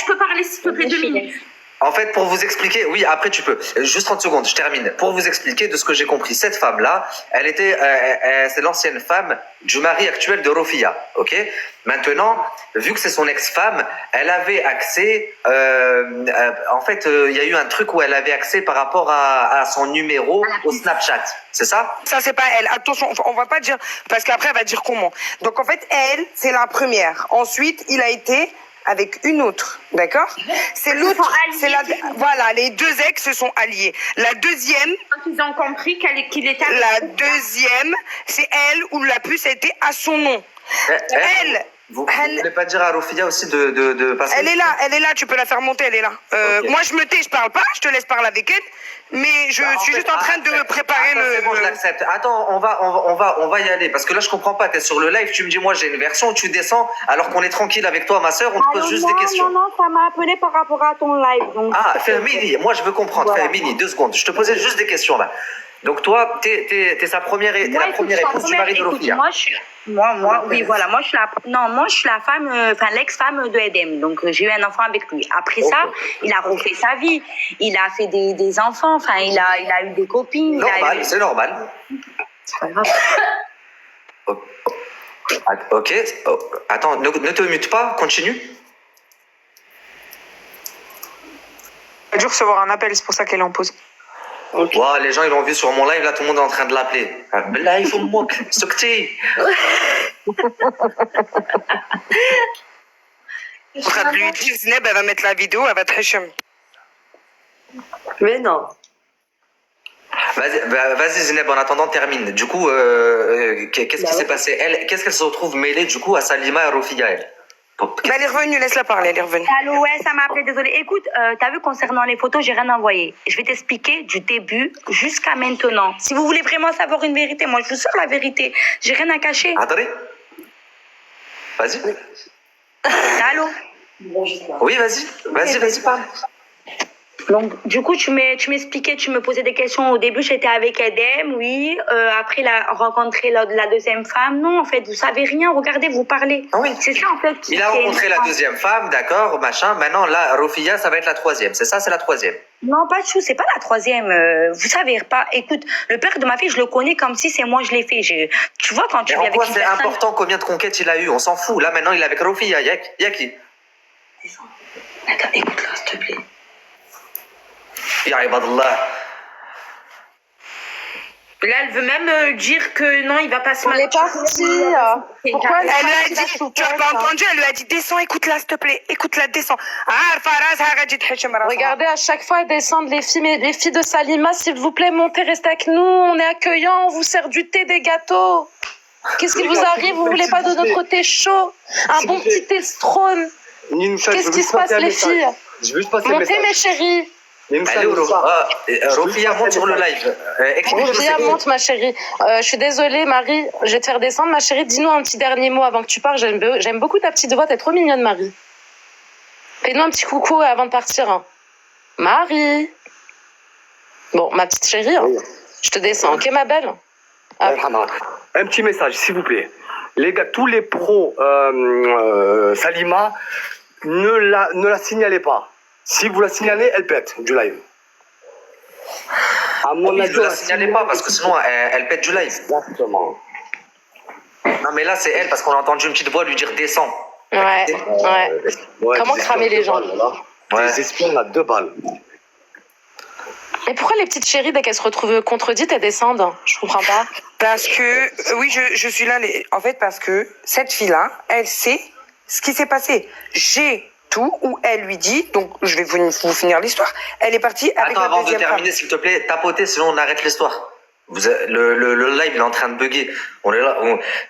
je peux parler s'il te plaît 2 minutes. En fait, pour vous expliquer, oui, après tu peux. Juste 30 secondes, je termine. Pour vous expliquer de ce que j'ai compris, cette femme-là, elle était, c'est l'ancienne femme du mari actuel de Rofia, ok? Maintenant, vu que c'est son ex-femme, elle avait accès, en fait, il y a eu un truc où elle avait accès par rapport à son numéro au Snapchat, c'est ça? Ça, c'est pas elle. Attention, on va pas dire, parce qu'après, elle va dire comment. Donc, en fait, elle, c'est la première. Ensuite, il a été avec une autre, d'accord? C'est l'autre, c'est la, voilà, les deux ex se sont alliés. La deuxième, Quand ils ont compris qu'il était avec la deuxième, c'est elle où la puce a été à son nom. Elle, Vous voulez pas dire à Rofia aussi de passer? elle est là, tu peux la faire monter, elle est là. Ok. Moi, je me tais, je parle pas, je te laisse parler avec elle, mais je suis juste en train de préparer C'est bon, je l'accepte. Attends, on va y aller parce que là je comprends pas. T'es sur le live, tu me dis moi j'ai une version, tu descends alors qu'on est tranquille avec toi, ma sœur, on te pose juste des questions. Non, ça m'a appelé par rapport à ton live. Donc... Ah, Fehmini, moi je veux comprendre. Voilà. Fehmini, 2 secondes. Je te posais juste des questions là. Donc toi, t'es sa première, t'es la première épouse du mari de Rofia. Moi, oui, voilà. Moi, je suis la femme, enfin, l'ex-femme de Edem. Donc, j'ai eu un enfant avec lui. Après ça, il a refait sa vie. Il a fait des enfants. Enfin, il a eu des copines. Normal, c'est normal. C'est pas grave. Ok. Oh, attends, ne te mute pas, continue. Elle a dû recevoir un appel, c'est pour ça qu'elle est en pause. Okay. Wow, les gens ils l'ont vu sur mon live, là tout le monde est en train de l'appeler. Là il faut me moquer, Sokti. En train de lui dire, Zineb, elle va mettre la vidéo, elle va te hachem. Mais non. Vas-y Zineb, en attendant termine. Du coup, qu'est-ce qui s'est passé? Qu'est-ce qu'elle se retrouve mêlée du coup à Salima et Rofia elle? Elle est revenue, laisse-la parler, elle est revenue. Allô, ouais, ça m'a appelé, désolé. Écoute, t'as vu, concernant les photos, j'ai rien envoyé. Je vais t'expliquer du début jusqu'à maintenant. Si vous voulez vraiment savoir une vérité, moi, je vous sors la vérité. J'ai rien à cacher. Attendez. Vas-y. Allô? Oui, vas-y, parle. Donc, du coup, tu m'expliquais, tu me posais des questions. Au début, j'étais avec Edem, oui. Après, il a rencontré la deuxième femme. Non, en fait, vous savez rien. Regardez, vous parlez. Ah oui. C'est ça, en fait. Il a rencontré la deuxième femme, d'accord, machin. Maintenant, là, Rofia, ça va être la troisième. C'est ça, c'est la troisième. Non, pas du tout. C'est pas la troisième. Vous savez pas. Écoute, le père de ma fille, je le connais comme si c'est moi, je l'ai fait. Tu vois, quand tu vis avec une personne... c'est important combien de conquêtes il a eu? On s'en fout. Là, maintenant, il est avec Rofia. Y'a qui? Attends, écoute-la, s'il te plaît. Ya ibadallah. Là, elle veut même dire que non, il va pas se Elle est partie. Pourquoi Elle lui a dit, tu as pas entendu, elle lui a dit, descends, écoute-la, s'il te plaît, écoute-la, descends. Regardez, à chaque fois, elles descendent les filles, mais les filles de Salima, s'il vous plaît, montez, restez avec nous, on est accueillants, on vous sert du thé, des gâteaux. Qu'est-ce qui vous arrive? Vous voulez pas de notre thé chaud? Un bon petit thé strone. Qu'est-ce qui se passe, les filles? Montez, mes chéris. Allez, Rofia, monte sur le live. Rofia, monte, ma chérie. Je suis désolée, Marie, je vais te faire descendre, ma chérie. Dis-nous un petit dernier mot avant que tu pars. J'aime beaucoup ta petite voix, t'es trop mignonne, Marie. Fais-nous un petit coucou avant de partir. Hein. Marie. Bon, ma petite chérie, hein. Je te descends, ok, ma belle? Un petit message, s'il vous plaît. Les gars, tous les pros Salima, ne la signalez pas. Si vous la signalez, elle pète du live. À mon avis, ne la signalez pas parce que sinon elle pète du live. Exactement. Non mais là c'est elle parce qu'on a entendu une petite voix lui dire descends. Ouais. Comment cramer les gens? Des espions à 2 balles. Et pourquoi les petites chéries, dès qu'elles se retrouvent contredites, elles descendent? Je comprends pas. Parce que, oui, je suis là, en fait, parce que cette fille-là, elle sait ce qui s'est passé. J'ai tout où elle lui dit, donc je vais vous finir l'histoire, elle est partie avec la deuxième femme. Attends, avant de terminer, s'il te plaît, tapotez, sinon on arrête l'histoire. Le live il est en train de bugger. On est là.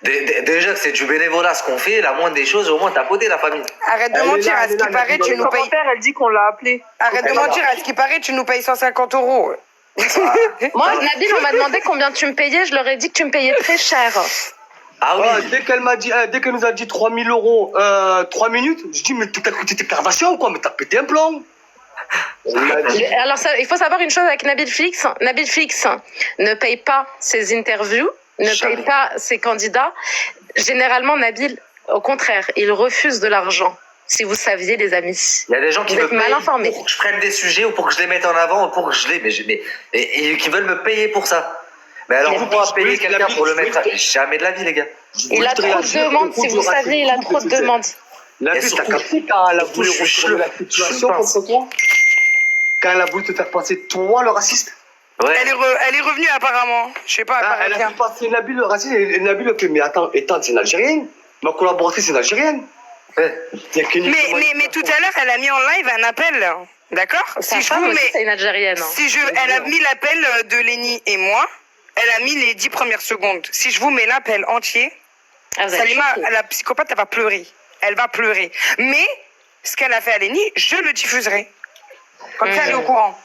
Déjà que c'est du bénévolat ce qu'on fait, la moindre des choses, au moins tapoter la famille. Arrête de mentir, à ce qui paraît, tu nous payes. Elle dit qu'on l'a appelé. Arrête de mentir, à ce qui paraît, tu nous payes 150 €. Moi, Nabil, on m'a demandé combien tu me payais, je leur ai dit que tu me payais très cher. Ah oui. Dès qu'elle nous a dit 3 000 €, 3 minutes, je dis, mais t'as coûté tes carvations ou quoi? Mais t'as pété un plomb. Alors, il faut savoir une chose avec Nabil Flix. Nabil Flix ne paye pas ses interviews, ne paye pas ses candidats. Généralement, Nabil, au contraire, il refuse de l'argent. Si vous saviez, les amis. Il y a des gens qui Vous me êtes mal payent informés. pour que je prenne des sujets ou pour que je les mette en avant ou pour que je les... et qui veulent me payer pour ça. Mais alors, vous pourrez payer quelqu'un pour le mettre... Jamais de la vie, les gars. Il a trop de demandes, si vous saviez, il a trop de demandes. La Et vie, t'as surtout- capté quand elle a voulu surtout, je suis retourner la le- situation je pense. contre toi? Quand elle a voulu te faire passer toi le raciste? Ouais. Elle est revenue apparemment. Je sais pas, elle Ah, paraît elle a bien. fait passer Nabil le raciste et Nabil a fait, mais attends, Ethan, c'est une Algérienne. Ma collaboratrice, c'est une Algérienne. Ouais. Mais tout à l'heure, elle a mis en live un appel. D'accord? Sa Si je femme vous aussi, mets. c'est une Algérienne. hein. Elle a mis l'appel de Lénie et moi. Elle a mis les 10 premières secondes. Si je vous mets l'appel entier, Ah, vous êtes Salima, choqués. la psychopathe, elle va pleurer. Elle va pleurer. Mais ce qu'elle a fait à Lénie, je le diffuserai. Comme ça, elle est au courant.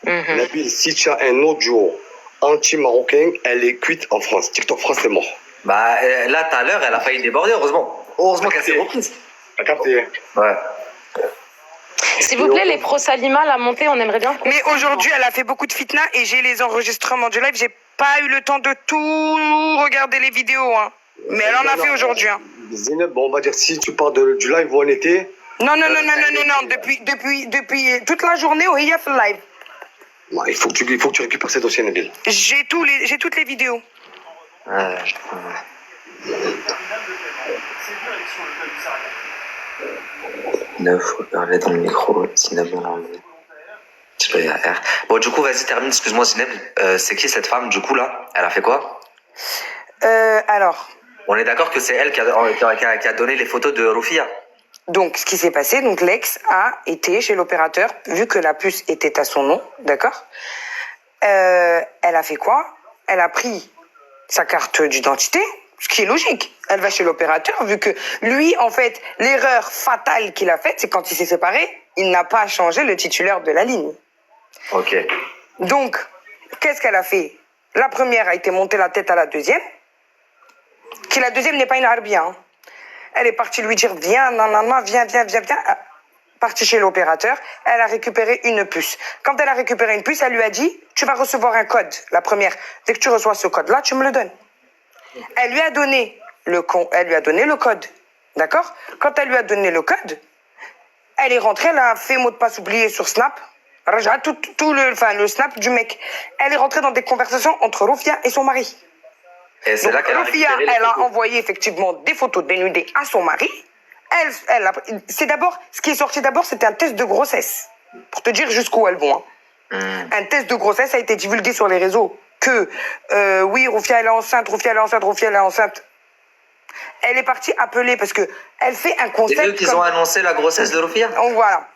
Mhm. Nabil, si tu as un autre jour anti-marocain, elle est cuite en France. TikTok France, c'est mort. Bah, là, tout à l'heure, elle a failli déborder, heureusement. Heureusement qu'elle s'est reprise. T'as capté? Ouais. S'il vous plaît, les pros Salima, la montée, on aimerait bien. Mais aujourd'hui, elle a fait beaucoup de fitna et j'ai les enregistrements du live. J'ai pas eu le temps de tout regarder les vidéos. Hein. Mais elle en a fait aujourd'hui. Hein. Zineb, bon, on va dire, si tu pars du live où on était, Non. Depuis toute la journée, au Hiyaf live. bah, il faut que tu récupères ces dossiers, Nabil. J'ai toutes les vidéos. Ouais. Neuf, faut parler dans le micro, Zineb, on l'a enlevé. Je peux y aller. Bon, du coup, vas-y, termine, excuse-moi, Zineb. C'est qui cette femme, du coup, là? Elle a fait quoi? Alors, On est d'accord que c'est elle qui a donné les photos de Rufia. donc, ce qui s'est passé, donc l'ex a été chez l'opérateur, vu que la puce était à son nom, d'accord. Elle a fait quoi? Elle a pris sa carte d'identité, ce qui est logique. Elle va chez l'opérateur, vu que lui, en fait, l'erreur fatale qu'il a faite, c'est quand il s'est séparé, il n'a pas changé le titulaire de la ligne. Ok. Donc, qu'est-ce qu'elle a fait? La première a été monter la tête à la deuxième, qui la deuxième n'est pas une arbia. Hein. Elle est partie lui dire, viens, viens. Partie chez l'opérateur, elle a récupéré une puce. Quand elle a récupéré une puce, elle lui a dit, tu vas recevoir un code, la première. Dès que tu reçois ce code-là, tu me le donnes. Elle lui a donné le code, d'accord? Quand elle lui a donné le code, elle est rentrée, elle a fait mot de passe oublié sur Snap, Raja, le Snap du mec. Elle est rentrée dans des conversations entre Rufia et son mari. Et c'est Donc, là qu'elle a Rufia, récupéré les elle a photos. envoyé effectivement des photos dénudées à son mari. C'est d'abord, ce qui est sorti d'abord, c'était un test de grossesse. Pour te dire jusqu'où elles vont. Hein. Un test de grossesse a été divulgué sur les réseaux. Que, oui, Rufia, elle est enceinte. Elle est partie appeler parce que elle fait un concept. C'est eux qui ont annoncé la grossesse de Rufia. Donc voilà.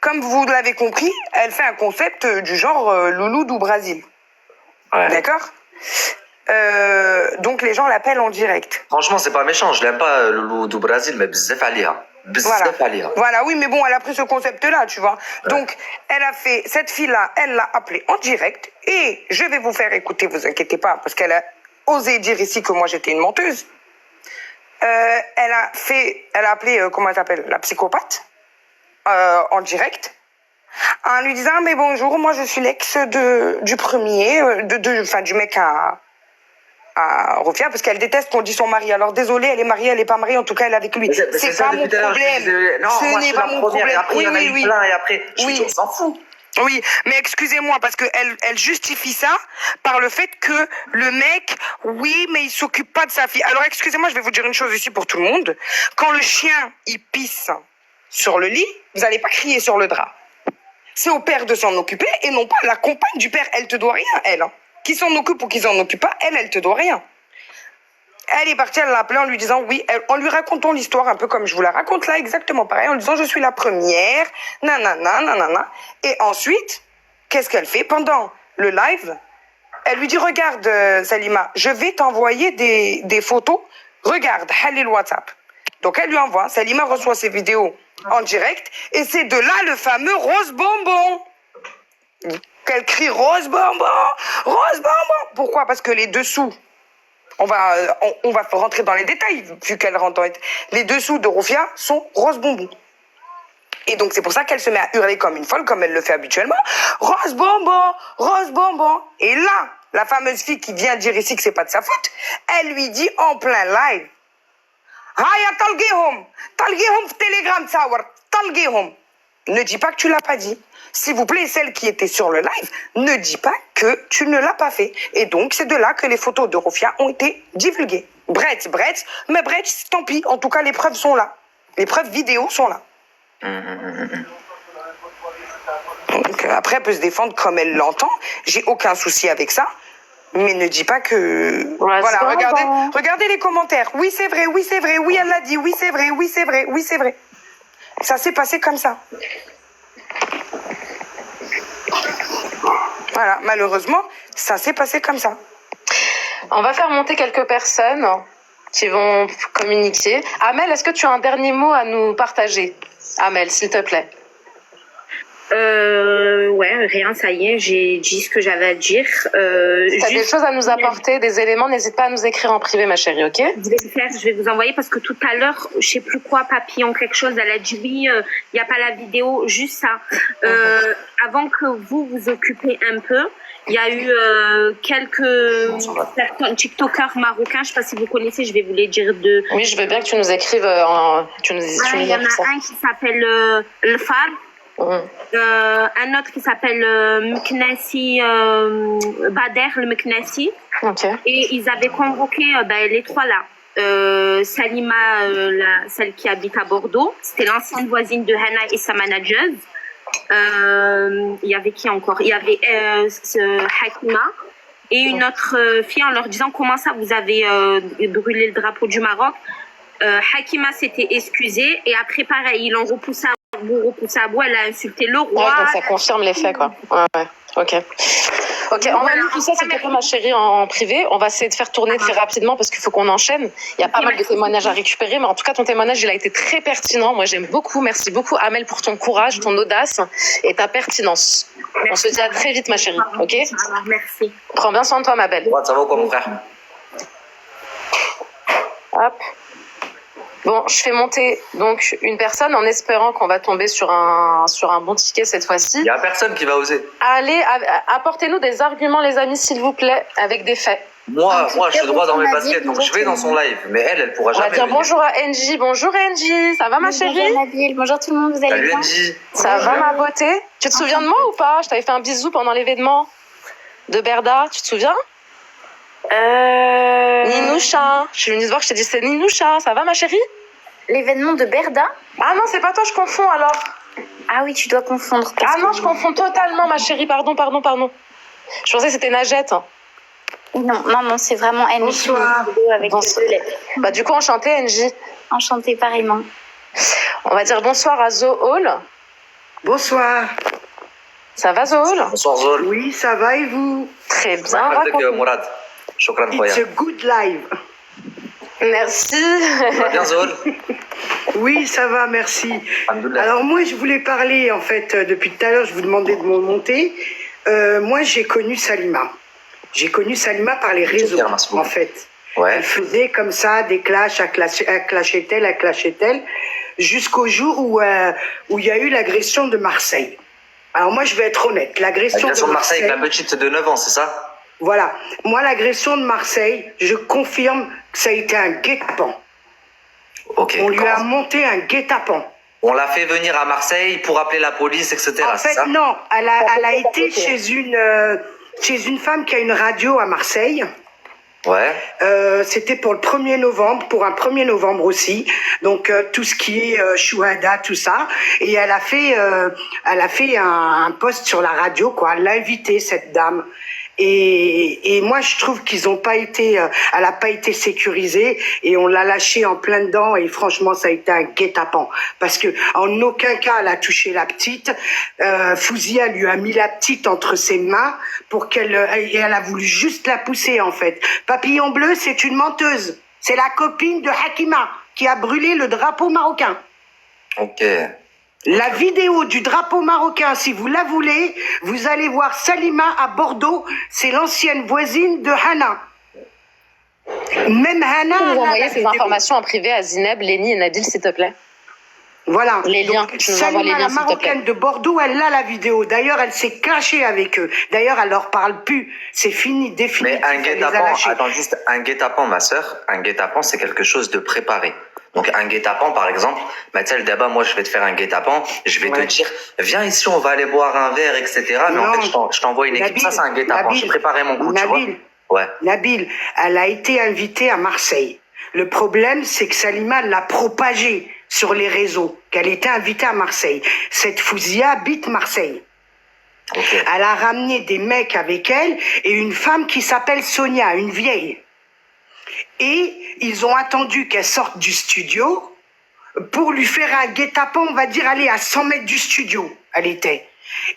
Comme vous l'avez compris, elle fait un concept du genre Loulou du Brésil. Ouais. D'accord. Donc les gens l'appellent en direct. Franchement, c'est pas méchant. Je l'aime pas, le loup du Brésil, mais bzzaf aliha. Bzzaf aliha. Voilà, oui, mais bon, elle a pris ce concept-là, tu vois. Donc, elle a fait, cette fille-là, elle l'a appelée en direct, et je vais vous faire écouter, vous inquiétez pas, parce qu'elle a osé dire ici que moi j'étais une menteuse. Elle a appelé, comment elle s'appelle, la psychopathe, en direct, en lui disant, mais bonjour, moi je suis l'ex du premier, du mec à Rufia, parce qu'elle déteste qu'on dit son mari. Alors désolée, elle est mariée, elle est pas mariée, en tout cas elle est avec lui. C'est pas mon problème. Non, Ce moi je n'est suis pas la mon première, et problème. après il y en a eu plein, et après, je Oui. suis on s'en fout. Oui, mais excusez-moi, parce elle justifie ça par le fait que le mec, oui, mais il s'occupe pas de sa fille. Alors excusez-moi, je vais vous dire une chose ici pour tout le monde. Quand le chien, il pisse sur le lit, vous n'allez pas crier sur le drap. C'est au père de s'en occuper et non pas la compagne du père. Elle te doit rien, elle. Hein. Qui s'en occupe ou qui s'en occupe pas, elle te doit rien. Elle est partie, elle l'a appelé en lui disant oui, en lui racontant l'histoire un peu comme je vous la raconte là, exactement pareil, en lui disant je suis la première, nanana. Et ensuite, qu'est-ce qu'elle fait pendant le live? Elle lui dit regarde Salima, je vais t'envoyer des photos, regarde, allez le WhatsApp. Donc elle lui envoie, Salima reçoit ses vidéos en direct, et c'est de là le fameux rose bonbon. Qu'elle crie rose bonbon, rose bonbon. Pourquoi? Parce que les dessous, on va rentrer dans les détails, vu qu'elle rentre dans les dessous de Rufia sont rose bonbon. Et donc c'est pour ça qu'elle se met à hurler comme une folle, comme elle le fait habituellement. Rose bonbon, rose bonbon. Et là, la fameuse fille qui vient dire ici que c'est pas de sa faute, elle lui dit en plein live, Haya talgihom. Talgihom في Telegram تصور. Talgihom. Ne dis pas que tu l'as pas dit. S'il vous plaît, celle qui était sur le live, ne dis pas que tu ne l'as pas fait. Et donc, c'est de là que les photos de Rofia ont été divulguées. Brett, mais Brett, tant pis. En tout cas, les preuves sont là. Les preuves vidéo sont là. Donc, après, elle peut se défendre comme elle l'entend. J'ai aucun souci avec ça. Mais ne dis pas que... Ouais, voilà, bon. regardez les commentaires. Oui, c'est vrai, oui, c'est vrai, oui, elle l'a dit, oui, c'est vrai, oui, c'est vrai, oui, c'est vrai. Ça s'est passé comme ça. Voilà, malheureusement, ça s'est passé comme ça. On va faire monter quelques personnes qui vont communiquer. Amel, est-ce que tu as un dernier mot à nous partager? Amel, s'il te plaît. Ouais, rien, ça y est, j'ai dit ce que j'avais à dire. Si tu as des choses à nous apporter, des éléments, n'hésite pas à nous écrire en privé, ma chérie, ok? Je vais vous envoyer parce que tout à l'heure, je sais plus quoi, papillon, quelque chose, elle a dit oui, il n'y a pas la vidéo, juste ça. Avant que vous vous occupez un peu, il y a eu quelques TikTokers marocains, je sais pas si vous connaissez, je vais vous les dire de... Oui, je veux bien que tu nous écrives, tu nous Il y en écrives ça. a un qui s'appelle Le Far. Un autre qui s'appelle Mknassi Bader, le Mknassi. Ok. Et ils avaient convoqué les trois là. Salima, celle qui habite à Bordeaux. C'était l'ancienne voisine de Hana et sa manageuse. Il y avait qui encore? Il y avait Hakima et une autre fille en leur disant comment ça vous avez brûlé le drapeau du Maroc. Hakima s'était excusée et après pareil, ils l'ont repoussé à bout, elle a insulté le roi. Ouais, donc ça confirme les faits, quoi. Ouais. Ok. Ok, envoie-nous tout ça, s'il te plaît, ma chérie, en privé. On va essayer de faire tourner très rapidement parce qu'il faut qu'on enchaîne. Il y a pas mal de témoignages à récupérer, mais en tout cas, ton témoignage, il a été très pertinent. Moi, j'aime beaucoup. Merci beaucoup, Amel, pour ton courage, ton audace et ta pertinence. On se dit à très vite, ma chérie. Ok? Merci. Prends bien soin de toi, ma belle. Ça va ou quoi, mon frère? Hop. Bon, je fais monter donc une personne en espérant qu'on va tomber sur un bon ticket cette fois-ci. Il n'y a personne qui va oser. Allez, apportez-nous des arguments, les amis, s'il vous plaît, avec des faits. Moi, je suis droit dans mes baskets, donc je vais dans son live. Mais elle pourra On va jamais dire venir. bonjour à NJ. Bonjour NJ, ça va ma chérie? Bonjour Nabil, bonjour tout le monde, vous allez Salut bien? Angie. Ça va ma beauté? Tu te souviens de moi ou pas? Je t'avais fait un bisou pendant l'événement de Berda, tu te souviens? Ninoucha, je suis venue te voir, je t'ai dit c'est Ninoucha, ça va ma chérie? L'événement de Berda? Ah non, c'est pas toi, je confonds alors. Ah oui, tu dois confondre. Ah non, je confonds totalement ma chérie, pardon. Je pensais que c'était Najette. Non, c'est vraiment NJ. Bonsoir. Avec Bonsoir. les deux lettres. Bah du coup, enchantée NJ. Enchantée pareillement. On va dire bonsoir à Zohol. Bonsoir. Ça va Zohol? Bonsoir Zol. Oui, ça va et vous? Très bien, Avec raconte-nous. Mourad. Shukran It's khoya. a good live. Merci. Ça va bien Zol? Oui, ça va, merci. Alhamdoulilah. Alors moi, je voulais parler, en fait, depuis tout à l'heure, je vous demandais de me monter. Moi, j'ai connu Salima. J'ai connu Salima par les réseaux, bien, merci beaucoup. en fait. Ouais. Elle faisait comme ça des clashs, elle clashait elle, jusqu'au jour où il y a eu l'agression de Marseille. Alors moi, je vais être honnête, l'agression L'agression de de Marseille Marseille, avec la petite de 9 ans, c'est ça? voilà. Moi, l'agression de Marseille, je confirme que ça a été un guet-apens. Ok. On lui a Comment- monté un guet-apens. On l'a fait venir à Marseille pour appeler la police, etc. En c'est fait, ça? non, elle a été chez une femme qui a une radio à Marseille. Ouais. C'était pour le 1er novembre, pour un 1er novembre aussi. Donc tout ce qui est chouhada, tout ça. Et elle a fait un post sur la radio, quoi. Elle l'a invitée, cette dame. Et moi, je trouve qu'ils ont pas été, elle a pas été sécurisée et on l'a lâchée en plein dedans et franchement, ça a été un guet-apens parce que en aucun cas elle a touché la petite. Fouzia lui a mis la petite entre ses mains pour et elle a voulu juste la pousser en fait. Papillon bleu, c'est une menteuse. C'est la copine de Hakima qui a brûlé le drapeau marocain. Ok. La vidéo du drapeau marocain, si vous la voulez, vous allez voir Salima à Bordeaux. C'est l'ancienne voisine de Hana. Même Hana. Tu peux nous elle a envoyer la ces vidéo. informations en privé à Zineb, Léni et Nabil, s'il te plaît. Voilà. Les liens, Donc, tu nous envoies les Salima, liens, la s'il te plaît. marocaine de Bordeaux, elle a la vidéo. D'ailleurs, elle s'est cachée avec eux. D'ailleurs, elle leur parle plus. C'est fini, définitif. Mais un elle les a guet-apens, lâchés. attends juste, un guet-apens, ma sœur, un guet-apens, c'est quelque chose de préparé. Donc un guet-apens par exemple, bah tu sais le débat, moi je vais te faire un guet-apens, je vais te dire viens ici, on va aller boire un verre, etc. Mais en fait je t'envoie une équipe, ça c'est un guet-apens, j'ai préparé mon coup, tu vois. Ouais. Nabil, elle a été invitée à Marseille. Le problème, c'est que Salima l'a propagé sur les réseaux, qu'elle était invitée à Marseille. Cette Fouzia habite Marseille. Okay. Elle a ramené des mecs avec elle et une femme qui s'appelle Sonia, une vieille. Et ils ont attendu qu'elle sorte du studio pour lui faire un guet-apens, on va dire, aller à 100 mètres du studio, elle était.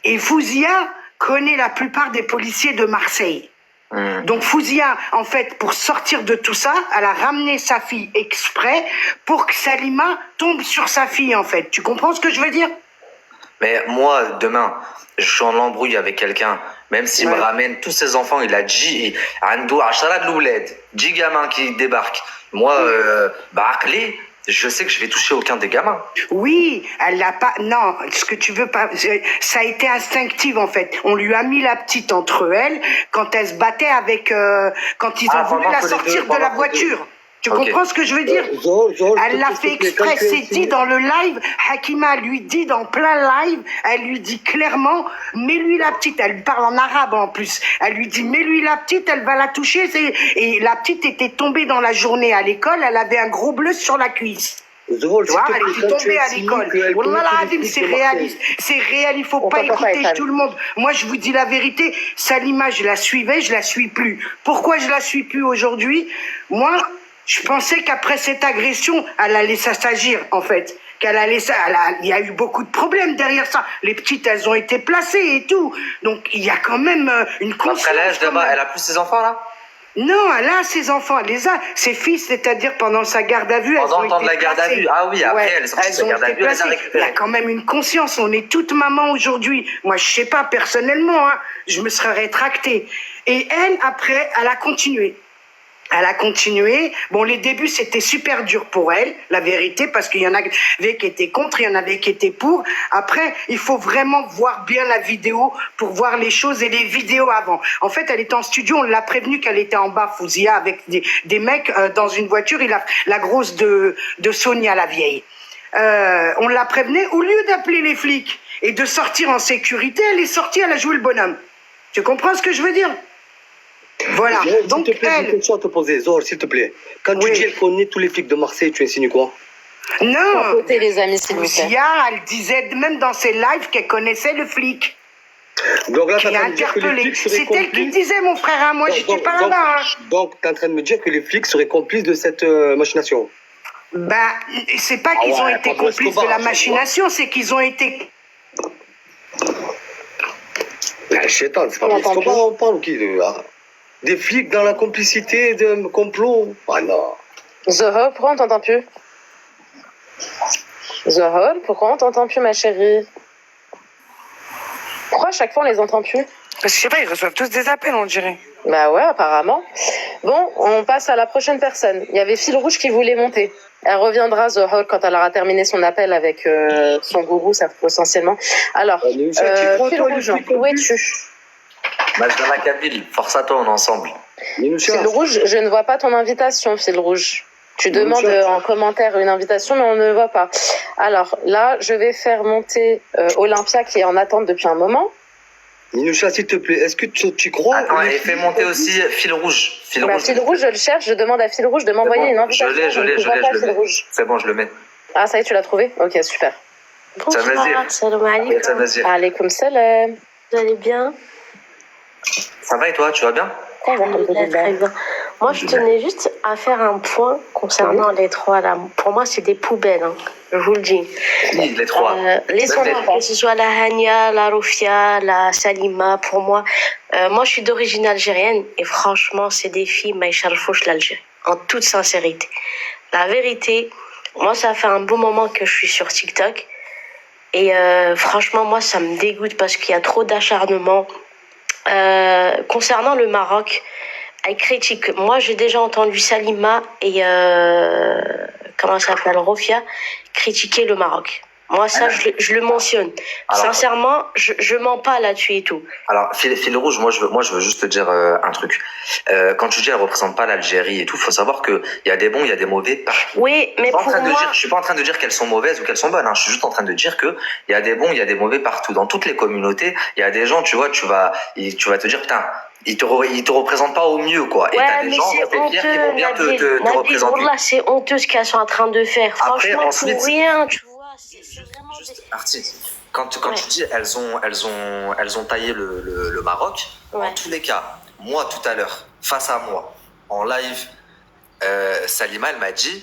Et Fouzia connaît la plupart des policiers de Marseille. Donc Fouzia, en fait, pour sortir de tout ça, elle a ramené sa fille exprès pour que Salima tombe sur sa fille, en fait. Tu comprends ce que je veux dire? Mais moi, demain, je suis en embrouille avec quelqu'un, même s'il me ramène tous ses enfants, il a 10 gamins qui débarquent. Moi, Akli, je sais que je vais toucher aucun des gamins. Oui, elle l'a pas. Non, ce que tu veux pas. Ça a été instinctif en fait. On lui a mis la petite entre elles quand elle se battait avec. Quand ils ont voulu la sortir de la voiture. Tu comprends ce que je veux dire? Elle l'a fait exprès. C'est dit dans le live. Hakima lui dit dans plein live. Elle lui dit clairement, mets-lui la petite. Elle lui parle en arabe en plus. Elle lui dit, mets-lui la petite, elle va la toucher. Et la petite était tombée dans la journée à l'école. Elle avait un gros bleu sur la cuisse. Tu vois, elle est tombée à l'école. Wallah l'azim, c'est réaliste. C'est réel, il faut pas écouter tout le monde. Moi, je vous dis la vérité. Salima, je la suivais, je la suis plus. Pourquoi je la suis plus aujourd'hui? Moi, je pensais qu'après cette agression, elle allait s'agir, en fait. Il y a eu beaucoup de problèmes derrière ça. Les petites, elles ont été placées et tout. Donc, il y a quand même une conscience. Après l'âge elle a plus ses enfants, là? Non, elle a ses enfants, elle les a. Ses fils, c'est-à-dire pendant sa garde à vue, pendant le temps de la garde à vue. Ah oui, après, elle est sortie de sa garde à vue, elle les a récupérées. Il y a quand même une conscience. On est toutes mamans aujourd'hui. Moi, je sais pas, personnellement, hein, je me serais rétractée. Et elle, après, elle a continué. Elle a continué. Bon, les débuts, c'était super dur pour elle, la vérité, parce qu'il y en avait qui étaient contre, il y en avait qui étaient pour. Après, il faut vraiment voir bien la vidéo pour voir les choses et les vidéos avant. En fait, elle était en studio, on l'a prévenue qu'elle était en bas, Fouzia, avec des mecs dans une voiture, la grosse de Sonia, la vieille. On l'a prévenue, au lieu d'appeler les flics et de sortir en sécurité, elle est sortie, elle a joué le bonhomme. Tu comprends ce que je veux dire? Voilà. Donc, s'il te plaît, j'ai une question à te poser, Zor, s'il te plaît. Quand tu dis qu'elle connaît tous les flics de Marseille, tu insinues quoi? Non. Côté, les amis, s'il vous plaît. Fouzia, elle disait même dans ses lives qu'elle connaissait le flic. Donc là, qui a interpellé. C'est elle qui disait, mon frère, hein, moi, j'étais pas là. Hein. Donc, tu es en train de me dire que les flics seraient complices de cette machination? Ben, c'est pas qu'ils ont été complices de la machination, c'est qu'ils ont été. Ben, chétan, c'est pas comment on parle ou qui des flics dans la complicité d'un complot? Ah non. Zohol, pourquoi on t'entend plus? Zohol, pourquoi on t'entend plus, ma chérie? Pourquoi à chaque fois on les entend plus? Parce que je sais pas, ils reçoivent tous des appels, on dirait. Bah ouais, apparemment. Bon, on passe à la prochaine personne. Il y avait Fil Rouge qui voulait monter. Elle reviendra, Zohol, quand elle aura terminé son appel avec son gourou, ça essentiellement. Alors, Fil Rouge, où es-tu? Bah, je viens à Kabyle, force à toi, on est ensemble. Fil Rouge, je ne vois pas ton invitation, Fil Rouge. Tu demandes en commentaire une invitation, mais on ne voit pas. Alors là, je vais faire monter Olympia qui est en attente depuis un moment. Minoucha, s'il te plaît, est-ce que tu crois... Attends, et fais monter aussi Fil Rouge. Fil Rouge, je le cherche, je demande à Fil Rouge de m'envoyer une invitation. Je l'ai. C'est bon, je le mets. Ah, ça y est, tu l'as trouvé? Ok, super. Bonjour, salam alaikum. Alaikum salam. Vous allez bien? Ça va et toi, tu vas bien? Très bien. Moi, je tenais juste à faire un point concernant les trois là. Pour moi, c'est des poubelles, hein. Je vous le dis. Oui, les trois. Les enfants, que ce soit la Hania, la Rofia, la Salima, pour moi. Moi, je suis d'origine algérienne et franchement, c'est des filles, maïcharfouch l'Algérie. En toute sincérité. La vérité, moi, ça fait un bon moment que je suis sur TikTok. Et franchement, moi, ça me dégoûte parce qu'il y a trop d'acharnement. Concernant le Maroc, elle critique. Moi, j'ai déjà entendu Salima et comment ça s'appelle, Rofia, critiquer le Maroc. Moi, ça, je le mentionne. Alors, Sincèrement, je mens pas là-dessus et tout. Alors, fil rouge, moi je veux juste te dire un truc. Quand tu dis elle représente pas l'Algérie et tout, faut savoir que il y a des bons, il y a des mauvais partout. Oui, mais pour moi... Je suis pas en train de dire qu'elles sont mauvaises ou qu'elles sont bonnes. Hein. Je suis juste en train de dire que il y a des bons, il y a des mauvais partout. Dans toutes les communautés, il y a des gens, tu vois, tu vas te dire putain, ils te représentent pas au mieux, quoi. Et Ouais, t'as des mais gens c'est dans tes fiers qui vont bien Nabil. te Nabil, représenter. wallah, c'est honteux ce qu'elles sont en train de faire. Après, Franchement, ensuite, pour rien, tu vois. C'est vraiment... Marty, quand Ouais. tu dis elles ont taillé le Maroc, Ouais. en tous les cas, moi tout à l'heure, face à moi, en live, Salima, elle m'a dit